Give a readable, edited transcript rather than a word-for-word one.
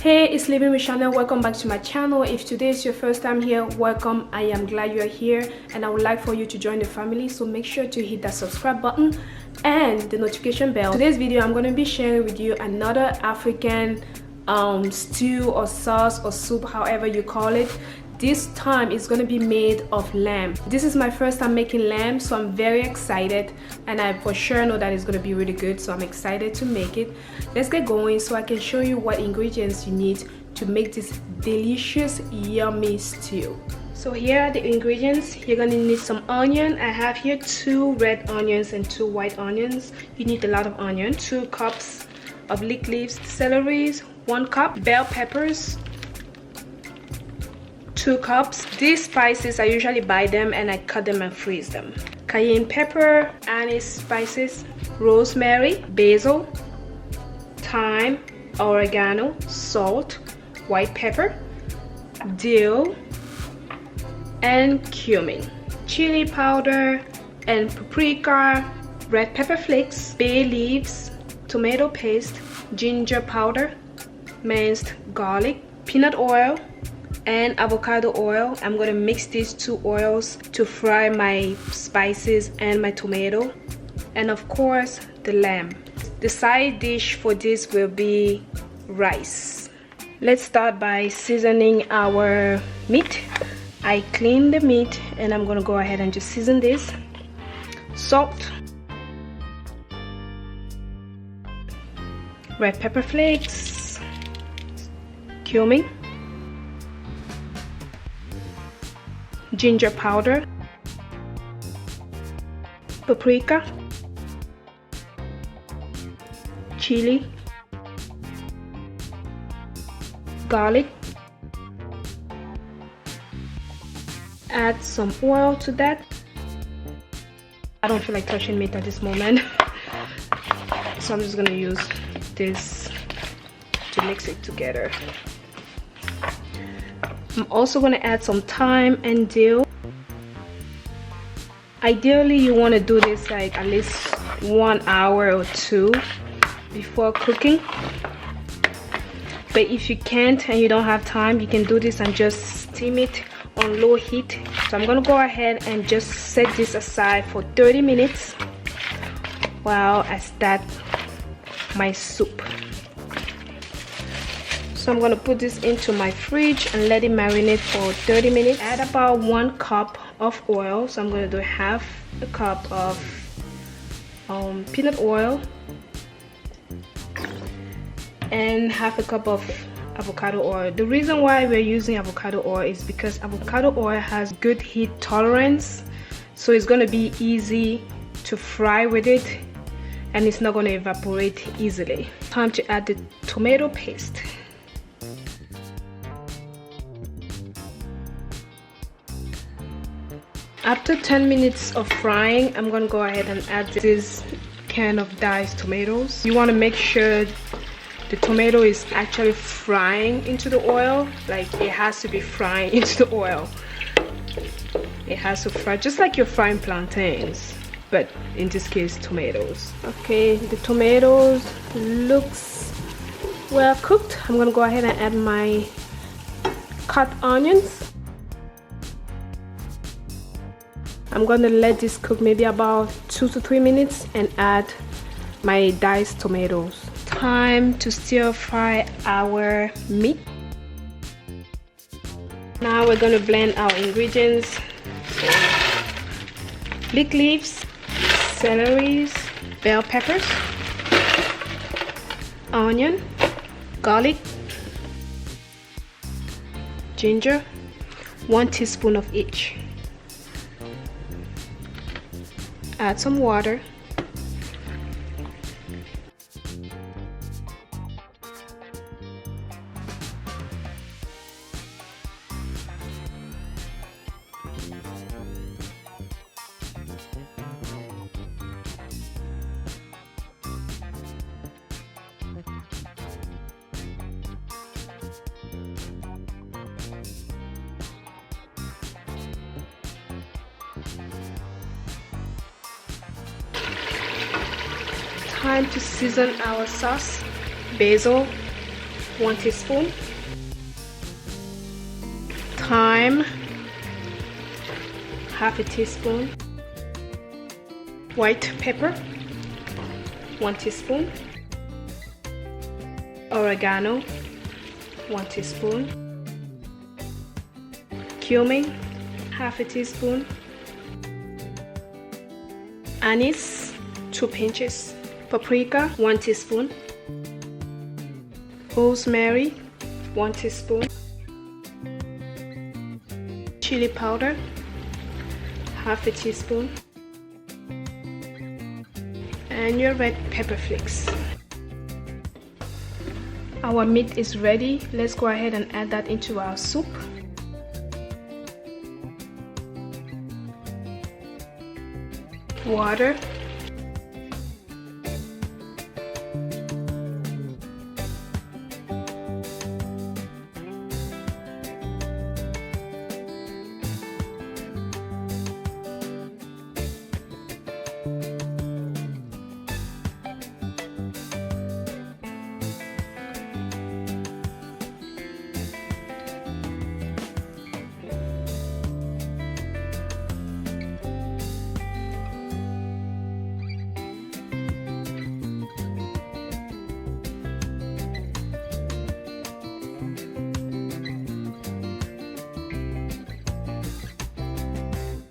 Hey, it's Living with Chanel. Welcome back to my channel. If today is your first time here, welcome. I am glad you are here and I would like for you to join the family, so make sure to hit that subscribe button and the notification bell. Today's video, I'm going to be sharing with you another African stew or sauce or soup, however you call it. This time it's going to be made of lamb. This is my first time making lamb, so I'm very excited and I for sure know that it's going to be really good, so I'm excited to make it. Let's get going so I can show you what ingredients you need to make this delicious yummy stew. So here are the ingredients. You're going to need some onion. I have here 2 red onions and 2 white onions. You need a lot of onion. 2 cups of leek leaves, celeries, 1 cup, bell peppers, 2 cups. These spices I usually buy them and I cut them and freeze them. Cayenne pepper, anise spices, rosemary, basil, thyme, oregano, salt, white pepper, dill, and cumin, chili powder and paprika, red pepper flakes, bay leaves, tomato paste, ginger powder, minced garlic, peanut oil, and avocado oil. I'm going to mix these 2 oils to fry my spices and my tomato, and of course the lamb. The side dish for this will be rice. Let's start by seasoning our meat. I cleaned the meat and I'm going to go ahead and just season this. Salt, red pepper flakes, cumin, ginger powder, paprika, chili, garlic. Add some oil to that. I don't feel like touching meat at this moment, so I'm just gonna use this to mix it together. I'm also going to add some thyme and dill. Ideally you want to do this like at least 1 hour or 2 before cooking, but if you can't and you don't have time, you can do this and just steam it on low heat. So I'm going to go ahead and just set this aside for 30 minutes while I start my soup. So I'm going to put this into my fridge and let it marinate for 30 minutes. Add about 1 cup of oil. So I'm going to do half a cup of peanut oil and half a cup of avocado oil. The reason why we're using avocado oil is because avocado oil has good heat tolerance, so it's going to be easy to fry with it and it's not going to evaporate easily. Time to add the tomato paste. After 10 minutes of frying, I'm going to go ahead and add this can of diced tomatoes. You want to make sure the tomato is actually frying into the oil. Like, it has to be frying into the oil. It has to fry just like you're frying plantains, but in this case tomatoes. Okay, the tomatoes looks well cooked. I'm going to go ahead and add my cut onions. I'm going to let this cook maybe about 2 to 3 minutes and add my diced tomatoes. Time to stir fry our meat. Now we're going to blend our ingredients. So, leek leaves, celeries, bell peppers, onion, garlic, ginger, 1 teaspoon of each. Add some water. Time to season our sauce. Basil, 1 teaspoon. Thyme, half a teaspoon. White pepper, 1 teaspoon. Oregano, 1 teaspoon. Cumin, half a teaspoon. Anise, 2 pinches. Paprika, 1 teaspoon. Rosemary, 1 teaspoon. Chili powder, half a teaspoon. And your red pepper flakes. Our meat is ready. Let's go ahead and add that into our soup. Water,